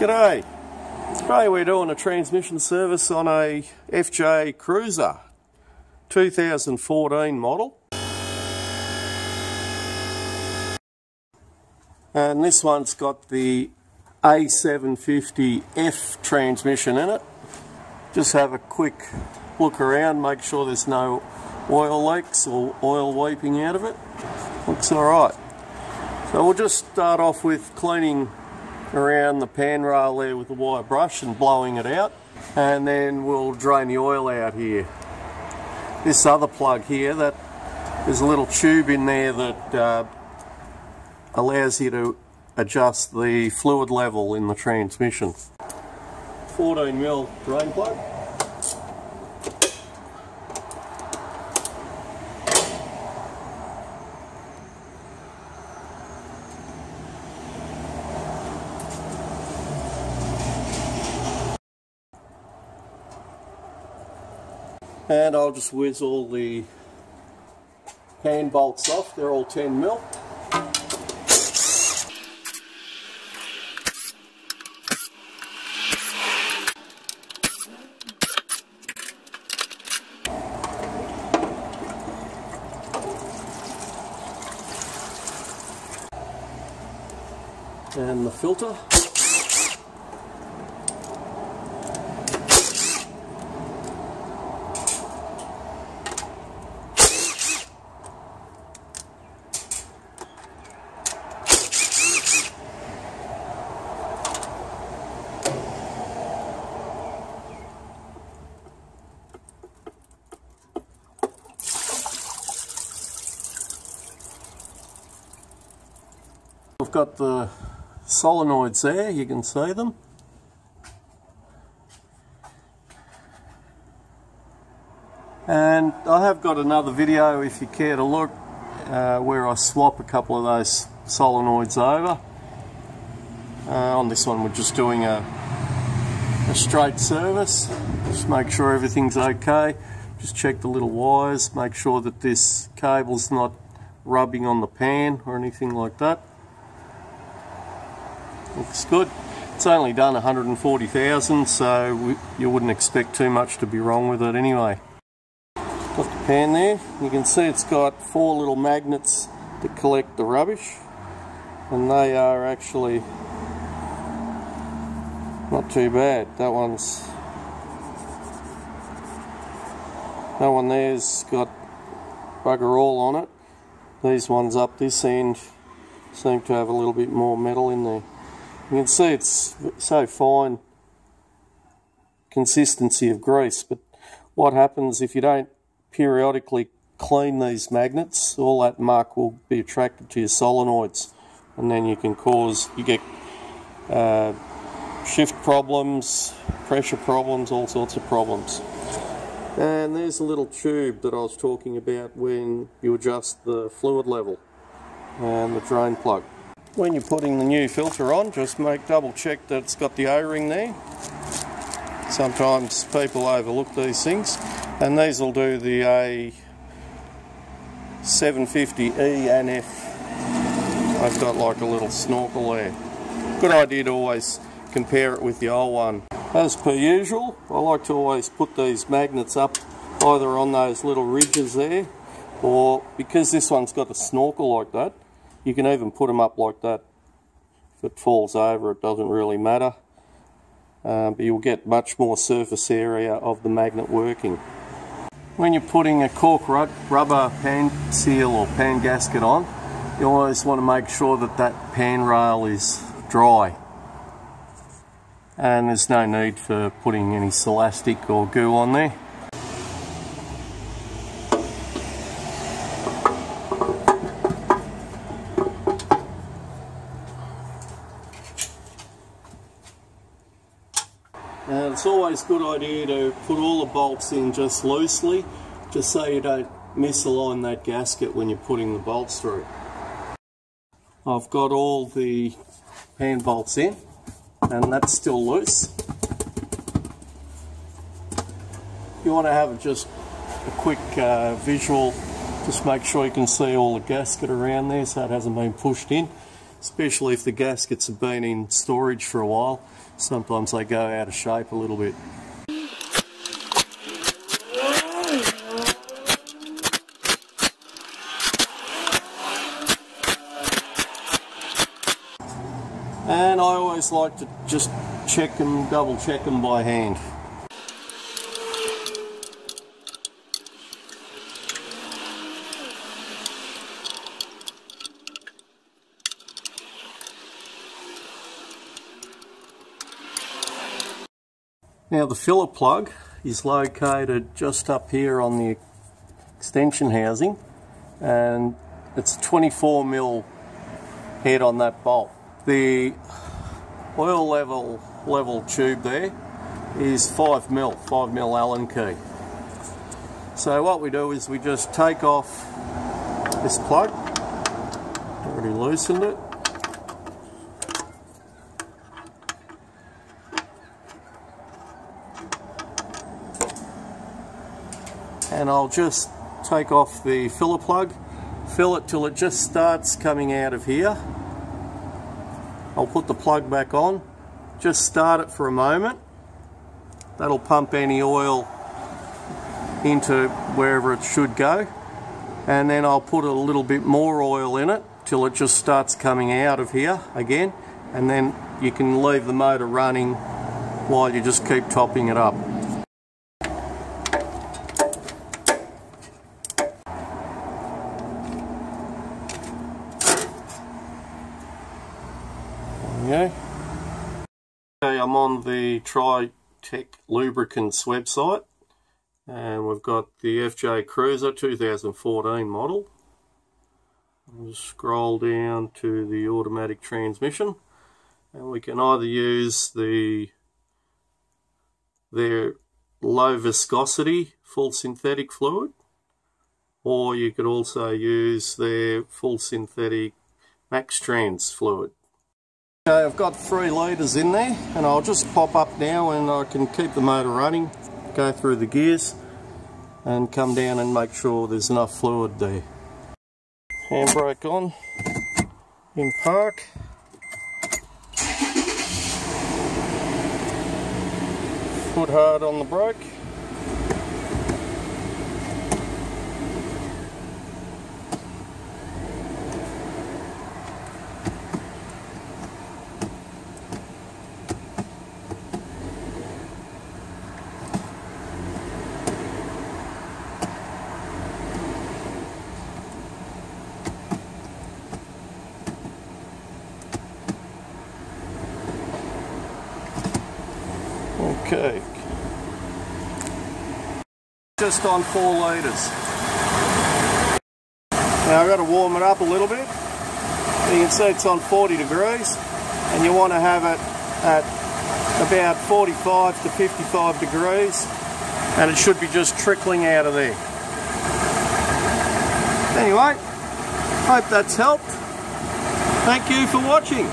G'day. Today we're doing a transmission service on a FJ Cruiser 2014 model. And this one's got the A750F transmission in it. Just have a quick look around, make sure there's no oil leaks or oil weeping out of it. Looks alright. So we'll just start off with cleaning around the pan rail there with the wire brush and blowing it out, and then we'll drain the oil out here. This other plug here, that there's a little tube in there that allows you to adjust the fluid level in the transmission. 14mm drain plug. And I'll just whiz all the pan bolts off, they're all 10mm. And the filter. We've got the solenoids there, you can see them. And I have got another video, if you care to look, where I swap a couple of those solenoids over. On this one we're just doing a straight service. Just make sure everything's okay. Just check the little wires, make sure that this cable's not rubbing on the pan or anything like that. Looks good. It's only done 140,000, so you wouldn't expect too much to be wrong with it anyway. Got the pan there. You can see it's got 4 little magnets to collect the rubbish, and they are actually not too bad. That one there's got bugger all on it. These ones up this end seem to have a little bit more metal in there. You can see it's so fine consistency of grease, but what happens if you don't periodically clean these magnets, all that muck will be attracted to your solenoids, and then you get shift problems, pressure problems, all sorts of problems. And there's a little tube that I was talking about when you adjust the fluid level and the drain plug. When you're putting the new filter on, just double check that it's got the O-ring there. Sometimes people overlook these things, and these will do the A750E and F. I've got like a little snorkel there. Good idea to always compare it with the old one. As per usual, I like to always put these magnets up either on those little ridges there, or because this one's got a snorkel like that, you can even put them up like that. If it falls over, it doesn't really matter. But you'll get much more surface area of the magnet working. When you're putting a cork rubber pan seal or pan gasket on, you always want to make sure that that pan rail is dry. And there's no need for putting any Silastic or goo on there. And it's always a good idea to put all the bolts in just loosely, just so you don't misalign that gasket when you're putting the bolts through. I've got all the pan bolts in, and that's still loose. You want to have just a quick visual, just make sure you can see all the gasket around there so it hasn't been pushed in. especially if the gaskets have been in storage for a while. Sometimes they go out of shape a little bit. And I always like to just check them, double check them by hand. Now the filler plug is located just up here on the extension housing, and it's a 24mm head on that bolt. The oil level tube there is 5mm Allen key. So what we do is we just take off this plug. Already loosened it. And I'll just take off the filler plug, fill it till it just starts coming out of here. I'll put the plug back on, just start it for a moment. That'll pump any oil into wherever it should go. And then I'll put a little bit more oil in it till it just starts coming out of here again. And then you can leave the motor running while you just keep topping it up. Okay, I'm on the Tritech Lubricants website, and we've got the FJ Cruiser 2014 model. I'll just scroll down to the automatic transmission, and we can either use their low viscosity full synthetic fluid, or you could also use their full synthetic MUX Trans fluid. Okay, I've got 3 litres in there, and I'll just pop up now and I can keep the motor running, go through the gears and come down and make sure there's enough fluid there. Handbrake on, in park. Foot hard on the brake. Okay, just on 4 litres. Now I've got to warm it up a little bit. You can see it's on 40 degrees, and you want to have it at about 45 to 55 degrees, and it should be just trickling out of there. Anyway, hope that's helped. Thank you for watching.